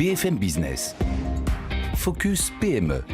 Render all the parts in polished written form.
BFM Business. Focus PME.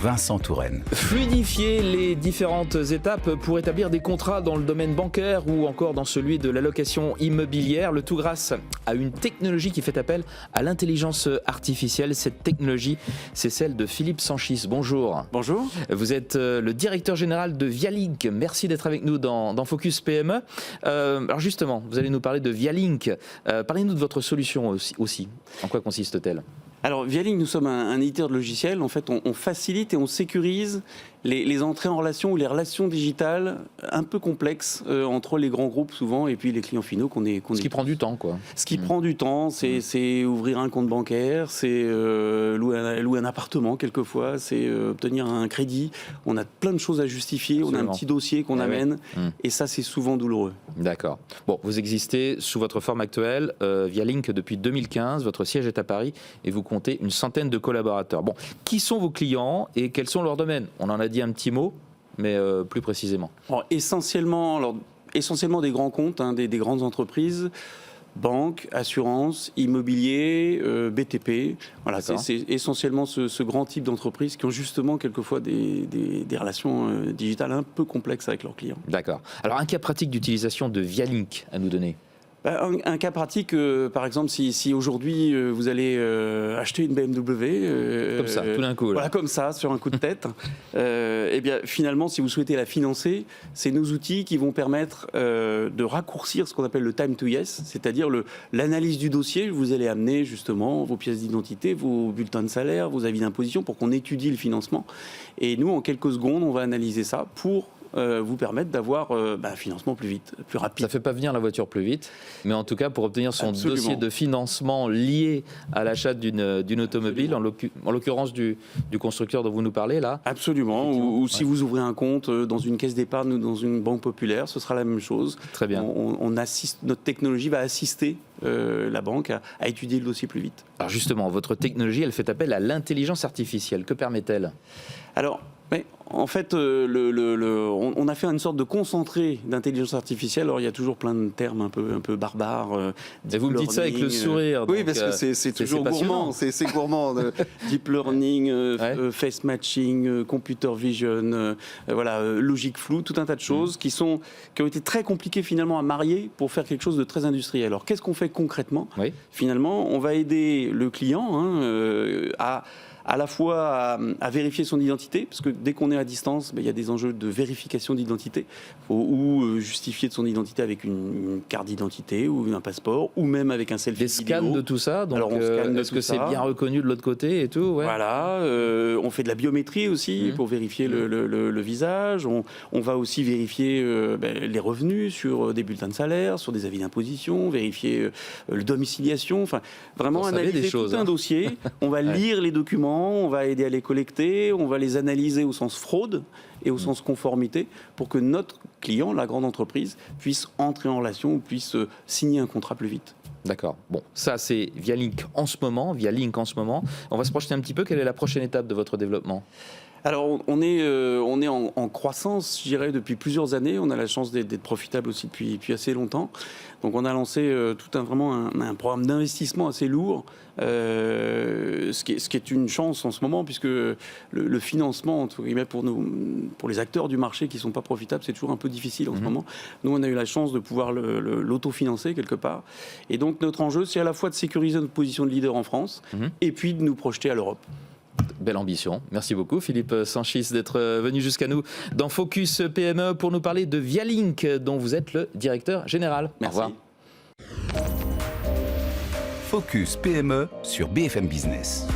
Vincent Touraine. Fluidifier les différentes étapes pour établir des contrats dans le domaine bancaire ou encore dans celui de la location immobilière, le tout grâce à une technologie qui fait appel à l'intelligence artificielle. Cette technologie, c'est celle de Philippe Sanchis. Bonjour. Bonjour. Vous êtes le directeur général de Vialink. Merci d'être avec nous dans Focus PME. Alors justement, vous allez nous parler de Vialink. Parlez-nous de votre solution aussi. En quoi consiste-t-elle ? Alors, Vialink, nous sommes un éditeur de logiciels. En fait, on facilite et on sécurise les entrées en relation ou les relations digitales un peu complexes entre les grands groupes souvent et puis les clients finaux qu'on est. Ce qui prend du temps, quoi. Ce qui prend du temps, c'est ouvrir un compte bancaire, c'est louer un appartement quelquefois, c'est obtenir un crédit. On a plein de choses à justifier, Absolument. on a un petit dossier qu'on amène et ça, c'est souvent douloureux. D'accord. Bon, vous existez sous votre forme actuelle, Vialink depuis 2015, votre siège est à Paris et vous comptez une centaine de collaborateurs. Bon, qui sont vos clients et quels sont leurs domaines ? On en a dit un petit mot, mais plus précisément. Alors, essentiellement des grands comptes, des grandes entreprises, banques, assurances, immobilier, BTP. Voilà, c'est essentiellement ce grand type d'entreprises qui ont justement quelquefois des relations digitales un peu complexes avec leurs clients. D'accord. Alors, un cas pratique d'utilisation de Vialink à nous donner ? Un cas pratique, par exemple, si aujourd'hui vous allez acheter une BMW, comme ça, tout d'un coup. Voilà, comme ça, sur un coup de tête, et bien finalement, si vous souhaitez la financer, c'est nos outils qui vont permettre de raccourcir ce qu'on appelle le time to yes, c'est-à-dire l'analyse du dossier. Vous allez amener justement vos pièces d'identité, vos bulletins de salaire, vos avis d'imposition pour qu'on étudie le financement. Et nous, en quelques secondes, on va analyser ça pour vous permettre d'avoir un financement plus vite, plus rapide. Ça ne fait pas venir la voiture plus vite, mais en tout cas pour obtenir son Absolument. dossier de financement lié à l'achat d'une automobile, en l'occurrence du constructeur dont vous nous parlez là. Absolument, ou si vous ouvrez un compte dans une caisse d'épargne ou dans une banque populaire, ce sera la même chose. Très bien. Notre technologie va assister la banque à étudier le dossier plus vite. Alors justement, votre technologie, elle fait appel à l'intelligence artificielle. Que permet-elle ? Alors, en fait, on a fait une sorte de concentré d'intelligence artificielle. Alors, il y a toujours plein de termes un peu barbares. Et vous me dites ça avec le sourire. Oui, parce que c'est toujours gourmand. C'est gourmand. Deep learning, face matching, computer vision, logique floue, tout un tas de choses qui ont été très compliquées finalement à marier pour faire quelque chose de très industriel. Alors, qu'est-ce qu'on fait concrètement ? Finalement, on va aider le client à la fois à vérifier son identité, parce que dès qu'on est à distance, il y a des enjeux de vérification d'identité, ou justifier de son identité avec une carte d'identité ou un passeport, ou même avec un selfie vidéo. Des scans de tout ça, donc alors on scanne est-ce que c'est bien reconnu de l'autre côté et tout ? Voilà, on fait de la biométrie aussi pour vérifier le visage, on va aussi vérifier les revenus sur des bulletins de salaire, sur des avis d'imposition, vérifier le domiciliation, enfin vraiment analyser tout un dossier, on va lire les documents, on va aider à les collecter, on va les analyser au sens fraude et au sens conformité pour que notre client, la grande entreprise, puisse entrer en relation ou puisse signer un contrat plus vite. D'accord. Bon, ça c'est Vialink en ce moment. On va se projeter un petit peu. Quelle est la prochaine étape de votre développement ? Alors, on est en croissance, je dirais, depuis plusieurs années. On a la chance d'être profitable aussi depuis assez longtemps. Donc, on a lancé vraiment un programme d'investissement assez lourd, ce qui est une chance en ce moment, puisque le financement, entre guillemets, pour les acteurs du marché qui ne sont pas profitables, c'est toujours un peu difficile en ce moment. Nous, on a eu la chance de pouvoir l'autofinancer quelque part. Et donc, notre enjeu, c'est à la fois de sécuriser notre position de leader en France et puis de nous projeter à l'Europe. Belle ambition. Merci beaucoup Philippe Sanchis d'être venu jusqu'à nous dans Focus PME pour nous parler de Vialink dont vous êtes le directeur général. Merci. Au revoir. Focus PME sur BFM Business.